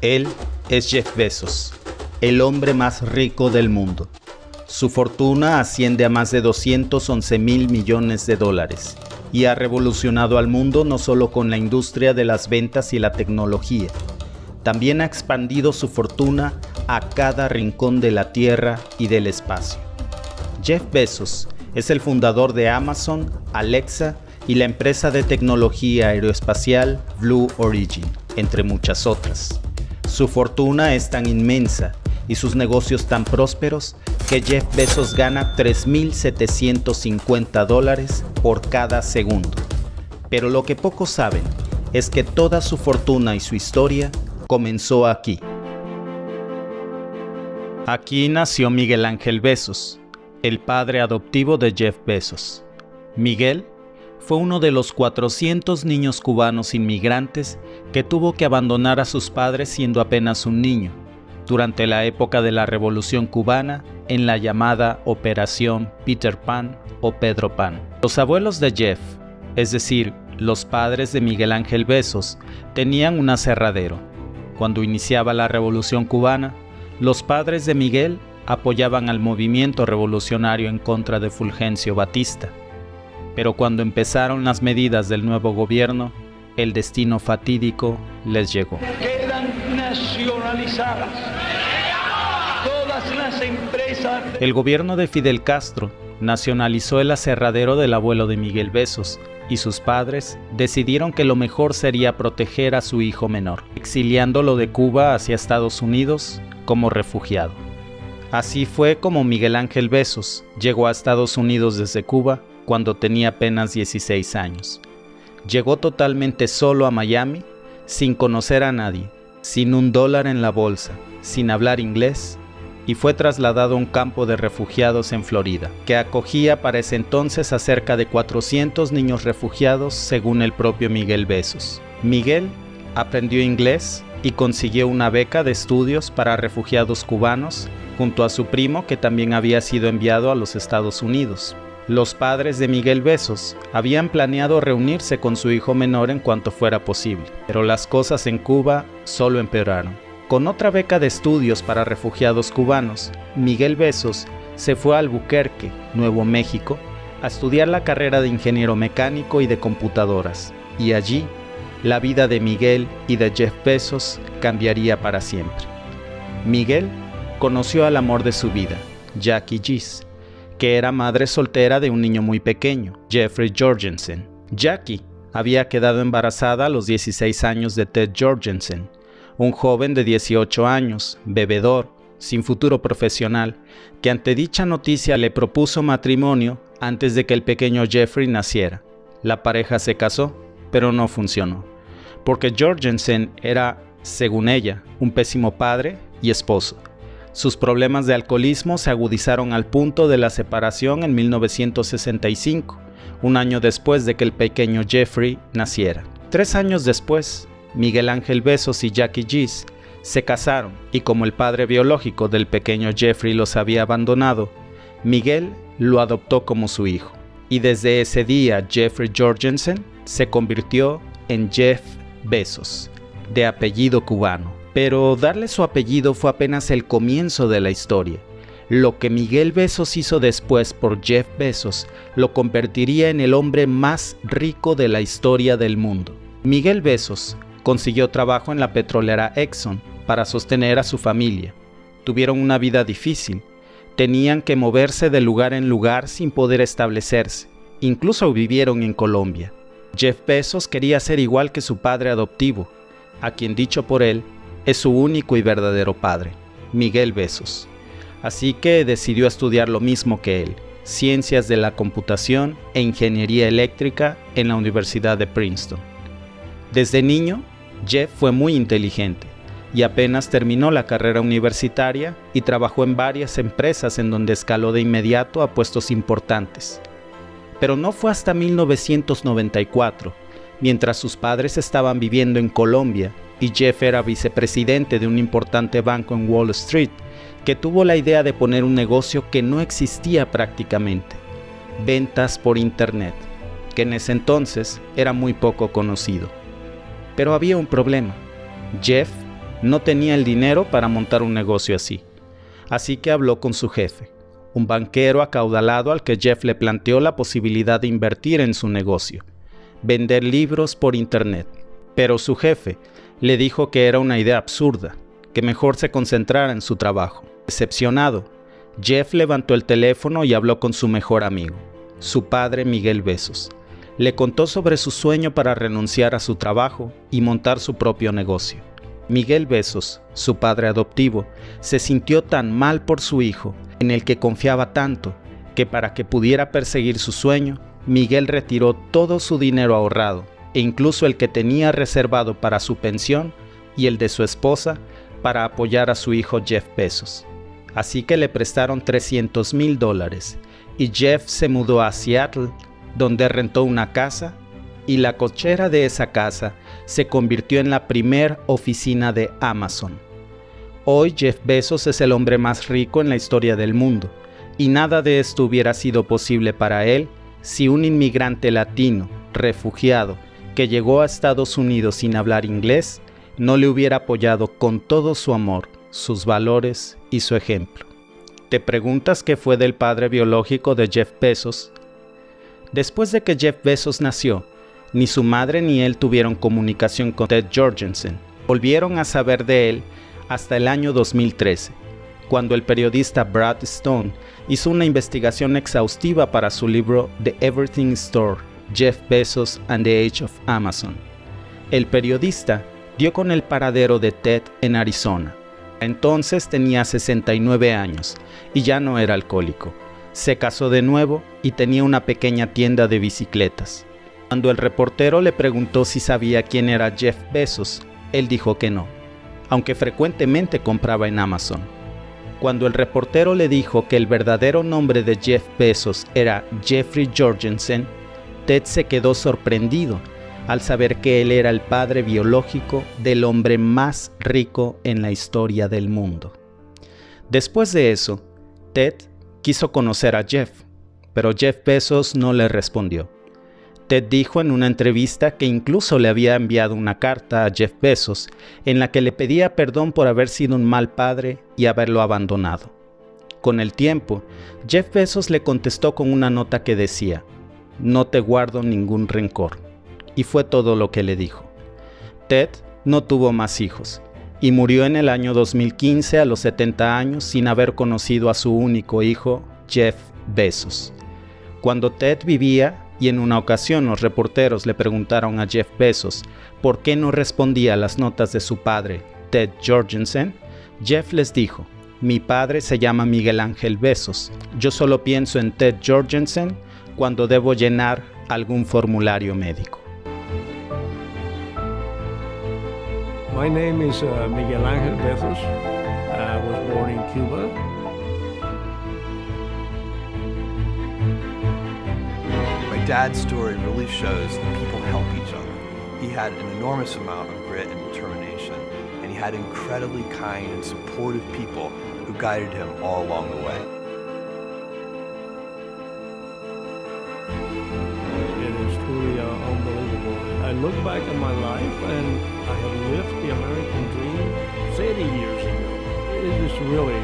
Él es Jeff Bezos, el hombre más rico del mundo. Su fortuna asciende a más de 211 mil millones de dólares y ha revolucionado al mundo no solo con la industria de las ventas y la tecnología, también ha expandido su fortuna a cada rincón de la Tierra y del espacio. Jeff Bezos es el fundador de Amazon, Alexa y la empresa de tecnología aeroespacial Blue Origin, entre muchas otras. Su fortuna es tan inmensa y sus negocios tan prósperos que Jeff Bezos gana $3,750 por cada segundo. Pero lo que pocos saben es que toda su fortuna y su historia comenzó aquí. Aquí nació Miguel Ángel Bezos, el padre adoptivo de Jeff Bezos. Miguel fue uno de los 400 niños cubanos inmigrantes que tuvo que abandonar a sus padres siendo apenas un niño, durante la época de la Revolución Cubana, en la llamada Operación Peter Pan o Pedro Pan. Los abuelos de Jeff, es decir, los padres de Miguel Ángel Bezos, tenían un aserradero. Cuando iniciaba la Revolución Cubana, los padres de Miguel apoyaban al movimiento revolucionario en contra de Fulgencio Batista. Pero cuando empezaron las medidas del nuevo gobierno, el destino fatídico les llegó. Quedan nacionalizadas todas las empresas. El gobierno de Fidel Castro nacionalizó el aserradero del abuelo de Miguel Bezos y sus padres decidieron que lo mejor sería proteger a su hijo menor, exiliándolo de Cuba hacia Estados Unidos como refugiado. Así fue como Miguel Ángel Bezos llegó a Estados Unidos desde Cuba cuando tenía apenas 16 años. Llegó totalmente solo a Miami, sin conocer a nadie, sin $1 en la bolsa, sin hablar inglés, y fue trasladado a un campo de refugiados en Florida, que acogía para ese entonces a cerca de 400 niños refugiados, según el propio Miguel Bezos. Miguel aprendió inglés y consiguió una beca de estudios para refugiados cubanos, junto a su primo que también había sido enviado a los Estados Unidos. Los padres de Miguel Bezos habían planeado reunirse con su hijo menor en cuanto fuera posible, pero las cosas en Cuba solo empeoraron. Con otra beca de estudios para refugiados cubanos, Miguel Bezos se fue a Albuquerque, Nuevo México, a estudiar la carrera de ingeniero mecánico y de computadoras, y allí la vida de Miguel y de Jeff Bezos cambiaría para siempre. Miguel conoció al amor de su vida, Jackie Gis, que era madre soltera de un niño muy pequeño, Jeffrey Jorgensen. Jackie había quedado embarazada a los 16 años de Ted Jorgensen, un joven de 18 años, bebedor, sin futuro profesional, que ante dicha noticia le propuso matrimonio antes de que el pequeño Jeffrey naciera. La pareja se casó, pero no funcionó, porque Jorgensen era, según ella, un pésimo padre y esposo. Sus problemas de alcoholismo se agudizaron al punto de la separación en 1965, un año después de que el pequeño Jeffrey naciera. 3 años después, Miguel Ángel Bezos y Jackie Gis se casaron y como el padre biológico del pequeño Jeffrey los había abandonado, Miguel lo adoptó como su hijo. Y desde ese día Jeffrey Jorgensen se convirtió en Jeff Bezos, de apellido cubano. Pero darle su apellido fue apenas el comienzo de la historia. Lo que Miguel Bezos hizo después por Jeff Bezos lo convertiría en el hombre más rico de la historia del mundo. Miguel Bezos consiguió trabajo en la petrolera Exxon para sostener a su familia. Tuvieron una vida difícil. Tenían que moverse de lugar en lugar sin poder establecerse. Incluso vivieron en Colombia. Jeff Bezos quería ser igual que su padre adoptivo, a quien dicho por él, es su único y verdadero padre, Miguel Bezos. Así que decidió estudiar lo mismo que él, ciencias de la computación e ingeniería eléctrica en la Universidad de Princeton. Desde niño, Jeff fue muy inteligente y apenas terminó la carrera universitaria y trabajó en varias empresas en donde escaló de inmediato a puestos importantes. Pero no fue hasta 1994, mientras sus padres estaban viviendo en Colombia, y Jeff era vicepresidente de un importante banco en Wall Street, que tuvo la idea de poner un negocio que no existía prácticamente: ventas por internet, que en ese entonces era muy poco conocido. Pero había un problema: Jeff no tenía el dinero para montar un negocio así. Así que habló con su jefe, un banquero acaudalado al que Jeff le planteó la posibilidad de invertir en su negocio, vender libros por internet. Pero su jefe le dijo que era una idea absurda, que mejor se concentrara en su trabajo. Decepcionado, Jeff levantó el teléfono y habló con su mejor amigo, su padre Miguel Bezos. Le contó sobre su sueño para renunciar a su trabajo y montar su propio negocio. Miguel Bezos, su padre adoptivo, se sintió tan mal por su hijo, en el que confiaba tanto, que para que pudiera perseguir su sueño, Miguel retiró todo su dinero ahorrado, e incluso el que tenía reservado para su pensión y el de su esposa, para apoyar a su hijo Jeff Bezos. Así que le prestaron $300,000 y Jeff se mudó a Seattle, donde rentó una casa, y la cochera de esa casa se convirtió en la primer oficina de Amazon. Hoy Jeff Bezos es el hombre más rico en la historia del mundo, y nada de esto hubiera sido posible para él si un inmigrante latino, refugiado, que llegó a Estados Unidos sin hablar inglés, no le hubiera apoyado con todo su amor, sus valores y su ejemplo. ¿Te preguntas qué fue del padre biológico de Jeff Bezos? Después de que Jeff Bezos nació, ni su madre ni él tuvieron comunicación con Ted Jorgensen. Volvieron a saber de él hasta el año 2013, cuando el periodista Brad Stone hizo una investigación exhaustiva para su libro The Everything Store, Jeff Bezos and the Age of Amazon. El periodista dio con el paradero de Ted en Arizona. Entonces tenía 69 años y ya no era alcohólico. Se casó de nuevo y tenía una pequeña tienda de bicicletas. Cuando el reportero le preguntó si sabía quién era Jeff Bezos, él dijo que no, aunque frecuentemente compraba en Amazon. Cuando el reportero le dijo que el verdadero nombre de Jeff Bezos era Jeffrey Jorgensen, Ted se quedó sorprendido al saber que él era el padre biológico del hombre más rico en la historia del mundo. Después de eso, Ted quiso conocer a Jeff, pero Jeff Bezos no le respondió. Ted dijo en una entrevista que incluso le había enviado una carta a Jeff Bezos en la que le pedía perdón por haber sido un mal padre y haberlo abandonado. Con el tiempo, Jeff Bezos le contestó con una nota que decía: "No te guardo ningún rencor", y fue todo lo que le dijo. Ted no tuvo más hijos y murió en el año 2015 a los 70 años sin haber conocido a su único hijo, Jeff Bezos. Cuando Ted vivía, y en una ocasión los reporteros le preguntaron a Jeff Bezos por qué no respondía a las notas de su padre, Ted Jorgensen, Jeff les dijo: "Mi padre se llama Miguel Ángel Bezos. Yo solo pienso en Ted Jorgensen cuando debo llenar algún formulario médico". My name is Miguel Ángel Bezos. I was born in Cuba. My dad's story really shows that people help each other. He had an enormous amount of grit and determination, and he had incredibly kind and supportive people who guided him all along the way. It is truly unbelievable. I look back at my life and I have lived the American dream 30 years ago. It is really